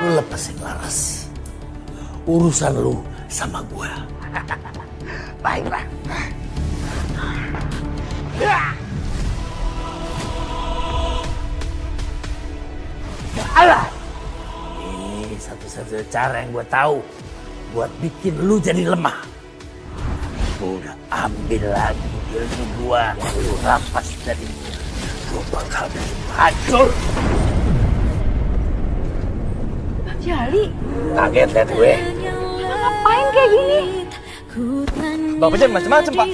Lu lepasin Laras. Urusan lu sama gua. Baiklah. Alah. Ini satu-satunya cara yang gua tahu buat bikin lu jadi lemah. Gua udah ambil lagi ilmu gua yang lu rampas dari gua. Gua bakal bikin hancur. Bang Jali, Kaget liat gue. ngapain kayak gini? Bapak jangan macem-macem, Pak.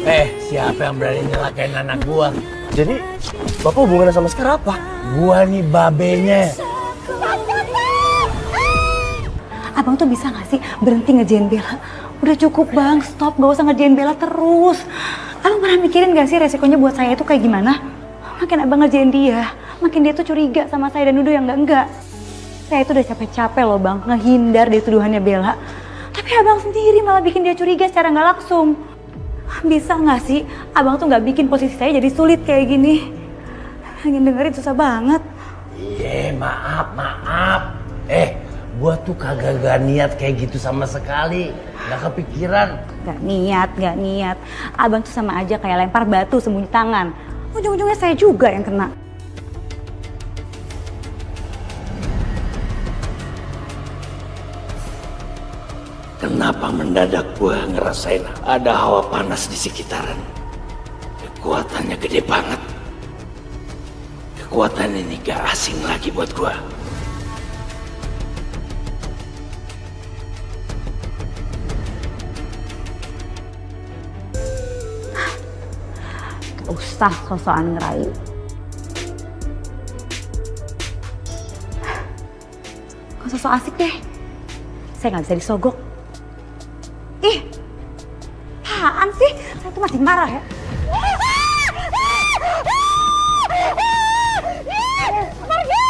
Siapa yang berani nyelakain anak gua? Jadi, Bapak hubungannya sama Sekar apa? Gua nih babenya. Abang tuh bisa gak sih berhenti ngerjain Bella? Udah cukup bang, stop, gak usah ngerjain Bella terus. Abang pernah mikirin gak sih resikonya buat saya itu kayak gimana? Makin abang ngerjain dia, makin dia tuh curiga sama saya dan nuduh yang enggak. Saya itu udah capek-capek loh bang, ngehindar dari tuduhannya Bella. Tapi abang sendiri malah bikin dia curiga secara gak langsung. Bisa gak sih abang tuh gak bikin posisi saya jadi sulit kayak gini? Ingin dengerin susah banget. Iya, maaf. Gua tuh kagak niat kayak gitu sama sekali. Gak kepikiran. Gak niat. Abang tuh sama aja kayak lempar batu sembunyi tangan. Ujung-ujungnya saya juga yang kena. Kenapa mendadak gua ngerasain ada hawa panas di sekitaran? Kekuatannya gede banget. Kekuatan ini gak asing lagi buat gua. Usah sosokan ngerayu. Kok sosok asik deh. Saya nggak bisa disogok. Ih, apaan sih? Saya tuh masih marah ya. Pergi!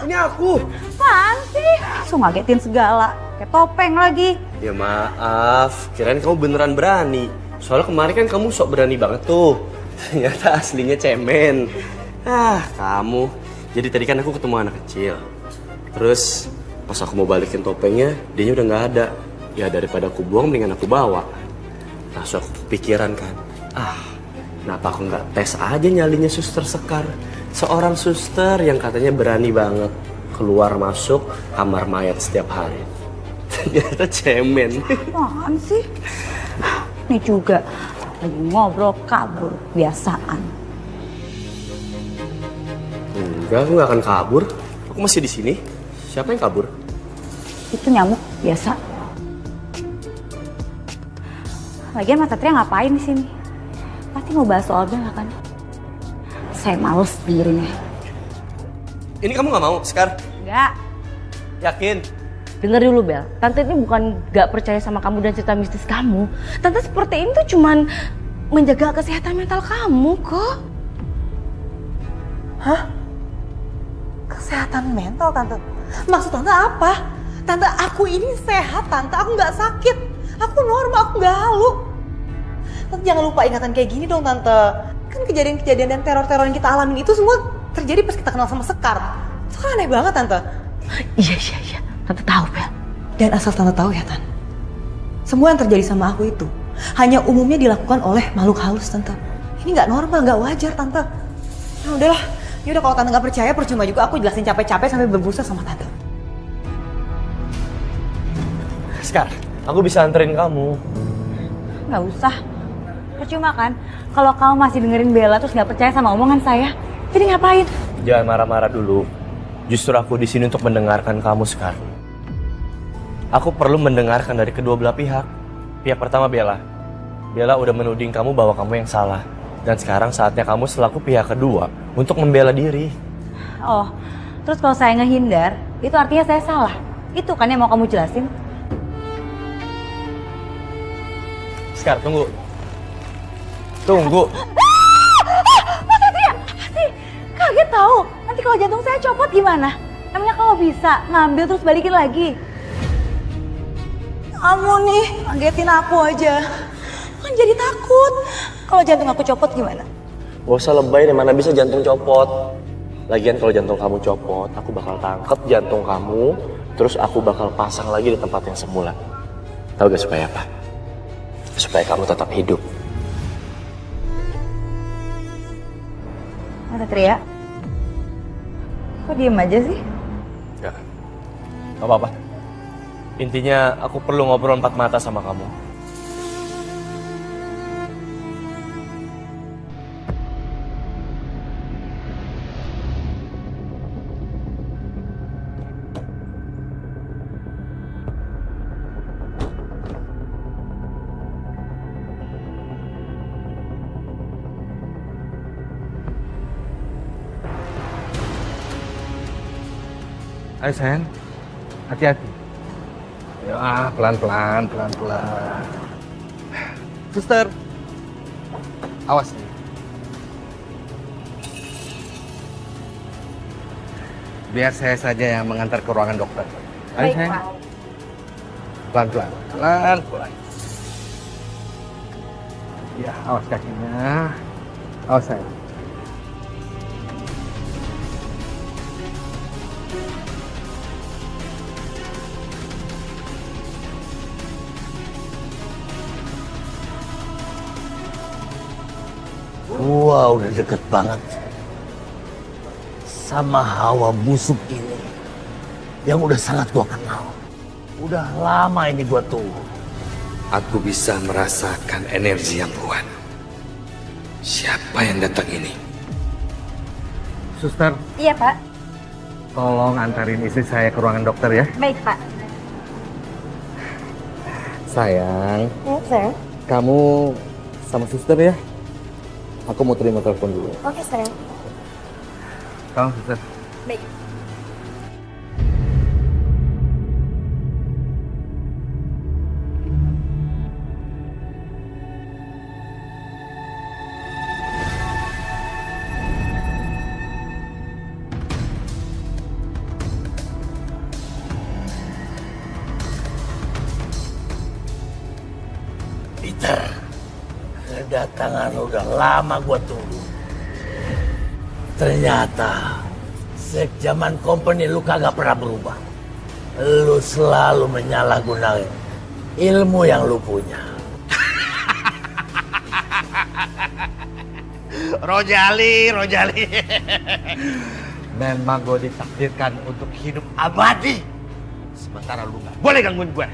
Ini aku. Apaan sih? So ngagetin segala. Kayak topeng lagi. Ya maaf, kirain kamu beneran berani. Soalnya kemarin kan kamu sok berani banget tuh. Ternyata aslinya cemen. Kamu. Jadi tadi kan aku ketemu anak kecil. Terus pas aku mau balikin topengnya, dianya udah nggak ada. Ya daripada aku buang, mendingan aku bawa. Langsung aku kepikiran kan. Kenapa aku nggak tes aja nyalinya Suster Sekar? Seorang suster yang katanya berani banget keluar masuk kamar mayat setiap hari. Ternyata cemen. Apaan sih? Ini juga lagi ngobrol kabur, biasaan. Enggak, aku nggak akan kabur. Aku masih di sini. Siapa yang kabur? Itu nyamuk biasa. Lagian Mas Satria ngapain di sini? Pasti mau bahas soal Bella kan? Saya males dengerinnya. Ini kamu nggak mau, Sekar? Enggak. Yakin? Dengar dulu Bel, Tante ini bukan gak percaya sama kamu dan cerita mistis kamu. Tante seperti ini tuh cuman menjaga kesehatan mental kamu kok. Hah? Kesehatan mental, Tante? Maksud Tante apa? Tante, aku ini sehat, Tante. Aku nggak sakit. Aku normal, aku nggak halu. Tante jangan lupa ingatan kayak gini dong, Tante. Kan kejadian-kejadian dan teror-teror yang kita alamin itu semua terjadi pas kita kenal sama Sekar. Itu kan aneh banget, Tante. Iya. Tante tahu Bel. Dan asal Tante tahu ya, Tan. Semua yang terjadi sama aku itu hanya umumnya dilakukan oleh makhluk halus, Tante. Ini nggak normal, nggak wajar, Tante. Nah, udahlah. Ya udah, kalau Tante nggak percaya, percuma juga aku jelasin capek-capek sampai berbusa sama Tante. Sekar, aku bisa anterin kamu. Nggak usah. Percuma kan? Kalau kamu masih dengerin Bella terus nggak percaya sama omongan saya. Jadi ngapain? Jangan marah-marah dulu. Justru aku di sini untuk mendengarkan kamu, Sekar. Aku perlu mendengarkan dari kedua belah pihak. Pihak pertama Bella. Bella udah menuding kamu bahwa kamu yang salah. Dan sekarang saatnya kamu selaku pihak kedua untuk membela diri. Oh, terus kalau saya ngehindar, itu artinya saya salah. Itu kan yang mau kamu jelasin? Sekar, tunggu. Tunggu. Mas Satria, apa sih? Kaget tahu. Nanti kalau jantung saya copot gimana? Emangnya kamu bisa ngambil terus balikin lagi? Kamu nih, ngagetin aku aja. Kan jadi takut. Kalau jantung aku copot gimana? Gak usah lebay deh, mana bisa jantung copot. Lagian kalau jantung kamu copot, aku bakal tangkep jantung kamu, terus aku bakal pasang lagi di tempat yang semula. Tahu gak supaya apa? Supaya kamu tetap hidup. Satria, kok diem aja sih? Gak apa-apa. Intinya aku perlu ngobrol 4 mata sama kamu. Ayo sayang, hati-hati. Ya, pelan-pelan. Suster, awas nih. Biar saya saja yang mengantar ke ruangan dokter. Ayo sayang. Pelan-pelan. Ya, awas kakinya. Awas sayang. Gua udah deket banget sama hawa busuk ini yang udah sangat gua kenal. Udah lama ini gua tunggu. Aku bisa merasakan energi yang kuat. Siapa yang datang ini? Suster, Iya Pak, tolong antarin istri saya ke ruangan dokter ya. baik Pak. Sayang, Sayang. kamu sama suster ya? Aku mau terima telepon dulu. Oke sayang. Kamu suster. Baik. Peter, kedatangan udah lama gua tunggu. Ternyata sejaman company lu kagak pernah berubah. Lu selalu menyalahgunakan ilmu yang lu punya. Rojali. Memang gue ditakdirkan untuk hidup abadi. Sementara lu nggak boleh gangguin gue.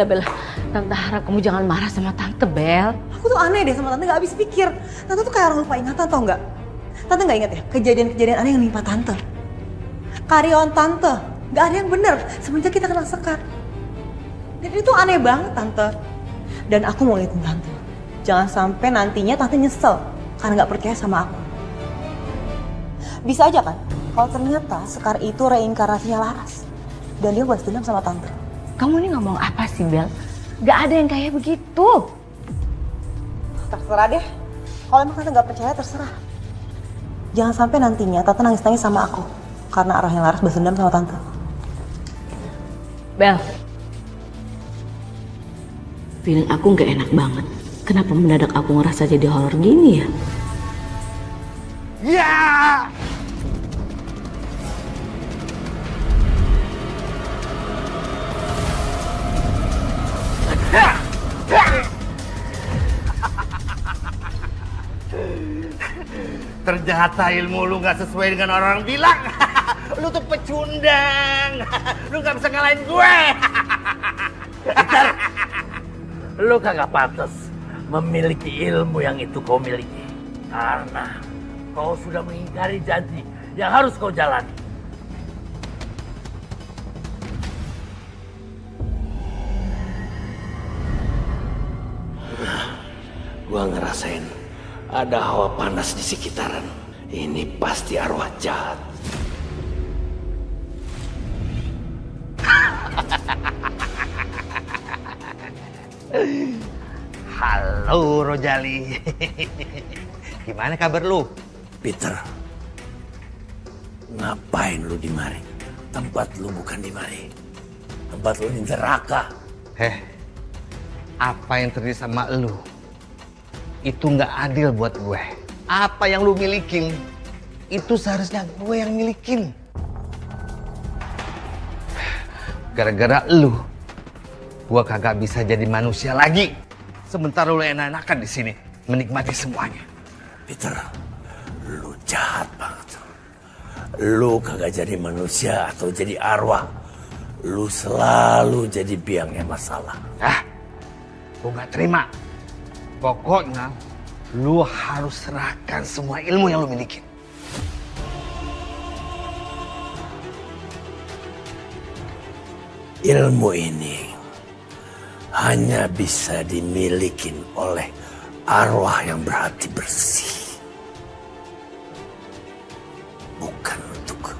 Bel. Tante harap kamu jangan marah sama Tante, Bel. Aku tuh aneh deh sama Tante, gak habis pikir. Tante tuh kayak orang lupa ingatan, tau gak? Tante gak inget ya kejadian-kejadian aneh yang menimpa Tante? Karyawan Tante, gak ada yang bener semenjak kita kenal Sekar. Dan itu aneh banget Tante. Dan aku mau ngingetin Tante, jangan sampai nantinya Tante nyesel karena gak percaya sama aku. Bisa aja kan, kalau ternyata Sekar itu reinkarnasinya Laras. Dan dia balas dendam sama Tante. Kamu ini ngomong apa sih, Bel? Gak ada yang kayak begitu. Terserah deh. Kalau emang Tante nggak percaya, terserah. Jangan sampai nantinya Tante nangis-nangis sama aku. Karena arah yang Laras balas dendam sama Tante. Bel, feeling aku gak enak banget. Kenapa mendadak aku ngerasa jadi horor gini ya? Ya! Ternyata ilmu lu gak sesuai dengan orang bilang. Lu tuh pecundang. Lu gak bisa ngalahin gue. Peter, lu kagak pantas memiliki ilmu yang itu kau miliki. Karena kau sudah mengingkari janji yang harus kau jalani. Gua ngerasain ada hawa panas di sekitaran. Ini pasti arwah jahat. Halo Rojali. Gimana kabar lu? Peter, ngapain lu di mari? Tempat lu bukan di mari. Tempat lu di neraka. Apa yang terjadi sama lu itu nggak adil buat gue. Apa yang lu milikin itu seharusnya gue yang milikin. Gara-gara lu, gue kagak bisa jadi manusia lagi. Sementara lu enak-enakan di sini, menikmati semuanya. Peter, lu jahat banget. Lu kagak jadi manusia atau jadi arwah. Lu selalu jadi biangnya masalah. Gue gak terima. Pokoknya lu harus serahkan semua ilmu yang lu miliki. Ilmu ini hanya bisa dimiliki oleh arwah yang berhati bersih. Bukan untuk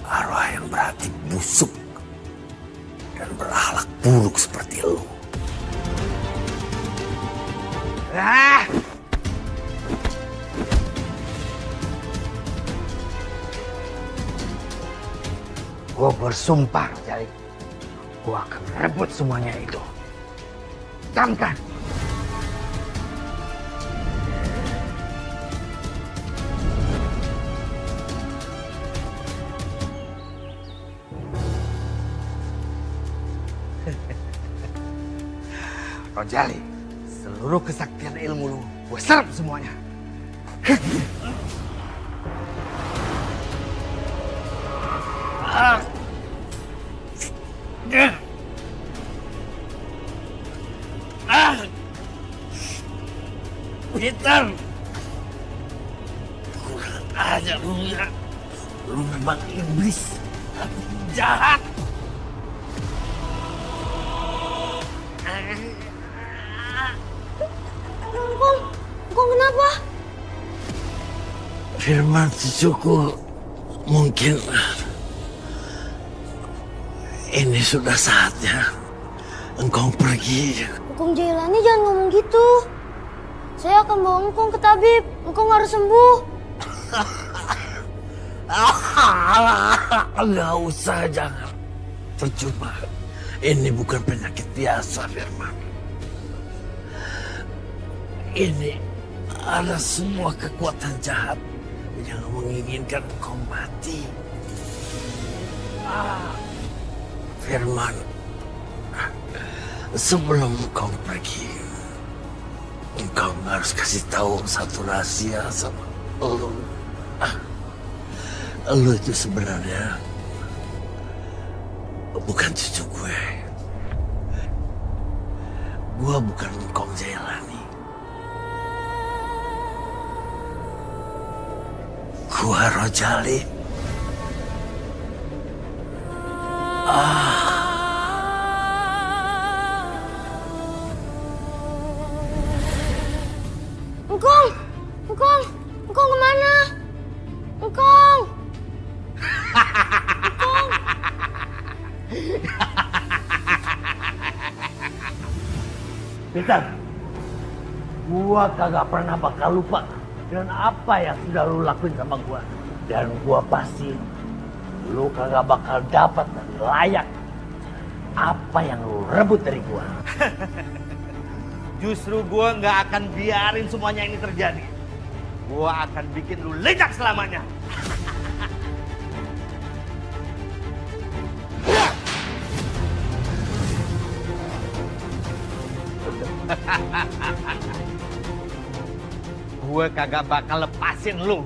arwah yang berhati busuk dan berakhlak buruk seperti lu. Gue bersumpah, Jali. Gue akan rebut semuanya itu. Camkan. Rojali, seluruh kesaktian ilmu lu, gue serap semuanya. Peter, kurang aja lu ya. Lu memang iblis, jahat. Engkong kenapa? Firman cucuku, mungkin ini sudah saatnya engkau pergi. Engkong Jailani jangan ngomong gitu. Saya akan bawa Engkong ke tabib. Engkong harus sembuh. Enggak usah, jangan. Percuma. Ini bukan penyakit biasa, Firman. Ini ada semua kekuatan jahat yang menginginkan kau mati. Firman, sebelum kau pergi, engkau harus kasih tahu satu rahasia sama lu. Lu itu sebenarnya bukan cucu gue. Gue bukan Engkong Jailani. Gue Rojali. Engkong kemana? Engkong. Peter, gua kagak pernah bakal lupa dengan apa yang sudah lu lakuin sama gua. Dan gua pasti lu kagak bakal dapat dan layak apa yang lu rebut dari gua. Justru gue nggak akan biarin semuanya ini terjadi. Gue akan bikin lu lenyap selamanya. Gue kagak bakal lepasin lu.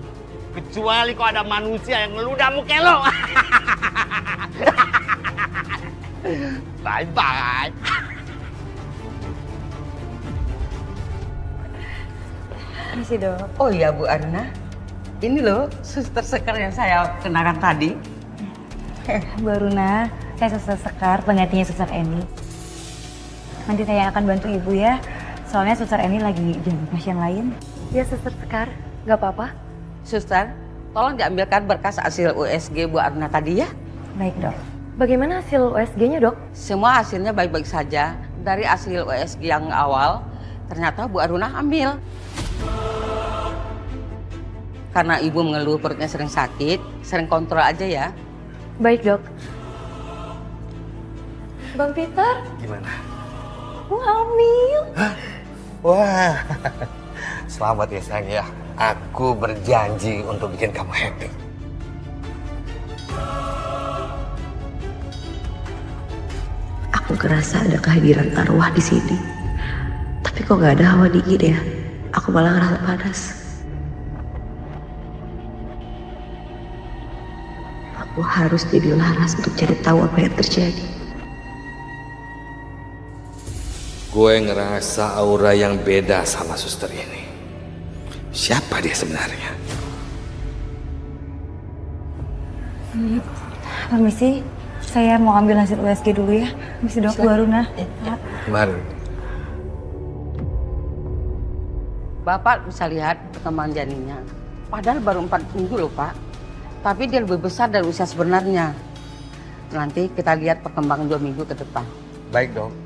Kecuali kok ada manusia yang ngeludamu kayak lo. Bye-bye. Permisi dok. Oh iya Bu Arna, ini loh suster Sekar yang saya kenakan tadi. Bu Aruna, saya Suster Sekar, penggantinya Suster Eni. Nanti saya akan bantu ibu ya, soalnya Suster Eni lagi jaga pasien lain. Ya Suster Sekar, nggak apa-apa? Suster, tolong diambilkan berkas hasil USG Bu Arna tadi ya. Baik dok. Bagaimana hasil USG-nya, Dok? Semua hasilnya baik-baik saja dari hasil USG yang awal, ternyata Bu Aruna hamil. Karena ibu mengeluh perutnya sering sakit, sering kontrol aja ya. Baik, Dok. Bang Peter, Gimana? aku hamil. Wah, selamat ya sayang ya. Aku berjanji untuk bikin kamu happy. Aku ngerasa ada kehadiran arwah di sini. Tapi kok gak ada hawa dingin ya? Aku malah ngerasa panas. Aku harus jadi laras untuk cari tahu apa yang terjadi. Gue ngerasa aura yang beda sama suster ini. Siapa dia sebenarnya? Permisi, saya mau ambil hasil USG dulu ya. Permisi dok, Bu Aruna. Mari. Bapak bisa lihat perkembangan janinnya. Padahal baru 4 minggu loh Pak. Tapi dia lebih besar dari usia sebenarnya. Nanti kita lihat perkembangan 2 minggu ke depan. Baik dok.